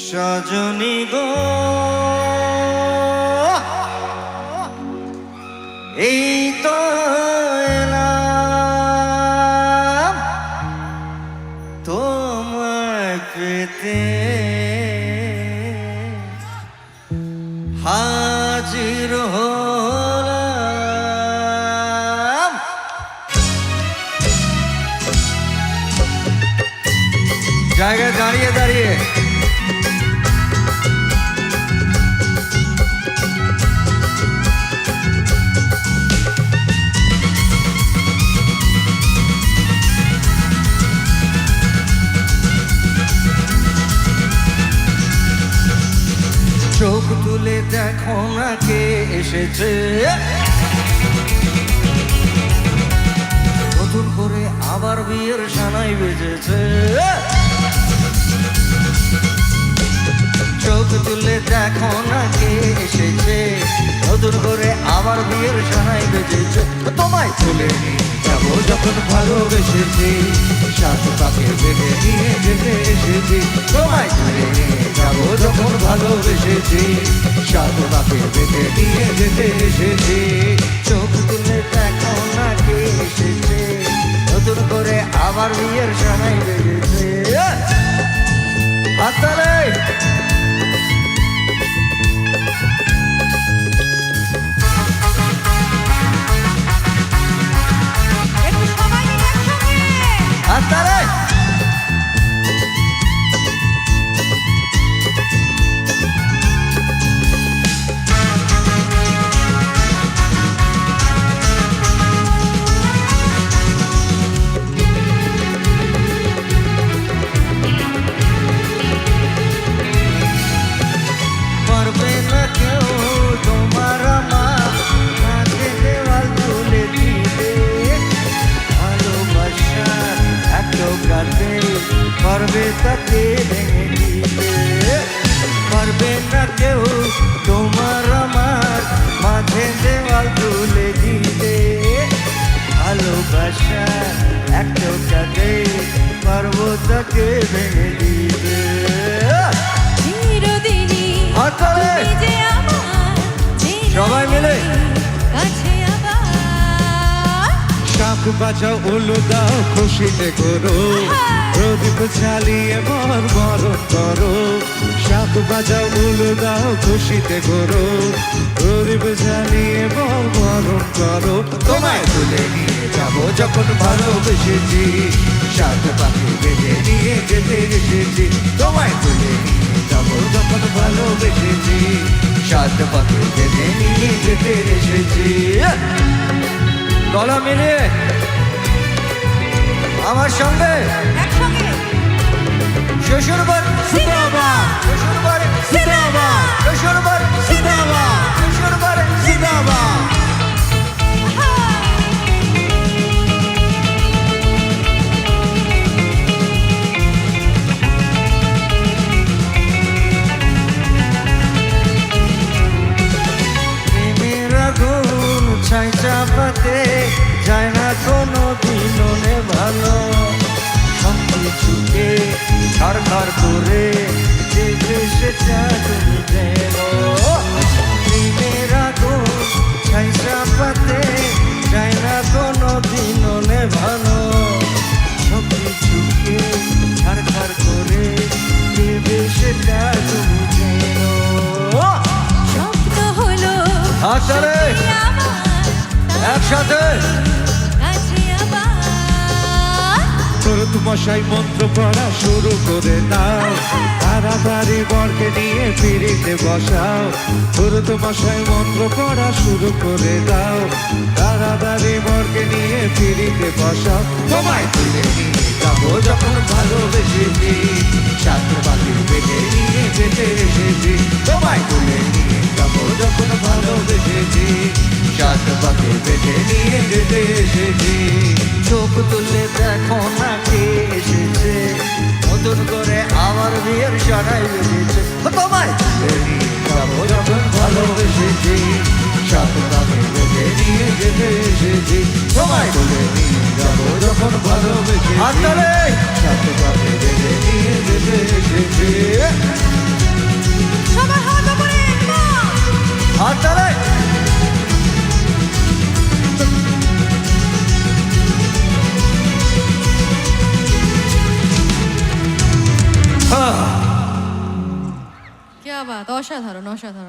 সজনী গো এই তো এলাম তোমায় পেতে, হাজির হলাম জায়গায় দাঁড়িয়ে দাঁড়িয়ে। চোখ তুলে দেখো না কে এসেছে, নতুন করে আবার বিয়ের সানাই বেজেছে। চোখ তুলে দেখো না কে এসেছে, নতুন করে আবার বিয়ের সানাই বেজেছে। তোমায় তুলে নিয়ে যাবো যখন ভালোবেসেছি, সাত পাকে বেঁধে নিয়ে যেতে এসেছি। তোমায় তুলে নিয়ে যাবো যখন ভালোবেসেছি, সাত পাকে বেঁধে নিয়ে যেতে এসেছি। চোখ তুলে দেখো না কে এসেছে, নতুন করে আবার বিয়ের সানাই বেজেছে। হাততালি। হাততালি। পারবে না কেউ তোমার আমার মাঝে দেওয়াল তুলে দিতে, ভালোবাসার এক টোকাতে পারবে তাকে ভেঙে দিতে। পারবে না কেউ তোমার আমার মাঝে দেওয়াল তুলে দিতে, ভালোবাসার এক টোকাতে পারবো তাকে ভেঙে দিতে। সবাই মিলে শাঁখ বাজাও উলু দাও খুশিতে করো, প্রদীপ জ্বালিয়ে মন বরণ করো। শাঁখ বাজাও উলু দাও খুশিতে করো, প্রদীপ জ্বালিয়ে মন বরণ করো। তোমায় তুলে নিয়ে যাবো যখন ভালোবেসেছি, সাত পাখি বেঁধে নিয়ে যেতে এসেছি। তোমায় তুলে নিয়ে যাবো যখন ভালোবেসেছি, সাত পাখি বেঁধে নিয়ে যেতে এসেছি। গলা মিলিয়ে আমার সঙ্গে শ্বশুরবার জিন্দাবাদ, শ্বশুরবার জিন্দাবাদ, শ্বশুরবার জিন্দাবাদ, শ্বশুরবার জিন্দাবাদ। ছাই চাপাতে যায় না কোনো দিনও ভালো, সব কিছুকে ছাড়খাড় করে যে দেশেটা তুমি যেন। প্রেমের আগুন ছাই চাপাতে যায় না কোনো দিনও ভালো, সব কিছুকে ছাড়খাড় করে যে দেশেটা তুমি যেন। শব্দ হলো আচারে একসাথে তরুত মশাই মন্ত্র পড়া শুরু করে দাও, তাড়াতাড়ি বরকে নিয়ে পিড়িতে বসাও। তরুত মশাই মন্ত্র পড়া শুরু করে দাও, তাড়াতাড়ি বরকে নিয়ে পিড়িতে বসাও। তোমায় তুলে নিয়ে যাবো যখন ভালোবেসেছি, সাত পাখি বেঁধে নিয়ে যেতে এসেছি। তোমায় তুলে নিয়ে যাবো যখন ভালোবেসেছি, সাত পাখি বেঁধে নিয়ে যেতে এসেছি। চোখ তুলে দেখো না কে এসেছে, নতুন করে আবার বিয়ের সানাই বেজেছে। তোমায় তুলে নিয়ে যাবো যখন ভালোবেসেছি, সাত পাখি বেঁধে নিয়ে যেতে এসেছি। তোমায় তুলে নিয়ে যাবো যখন ভালোবেসেছি, সাত পাখি বেঁধে নিয়ে যেতে এসেছি। বাত, অসাধারণ অসাধারণ।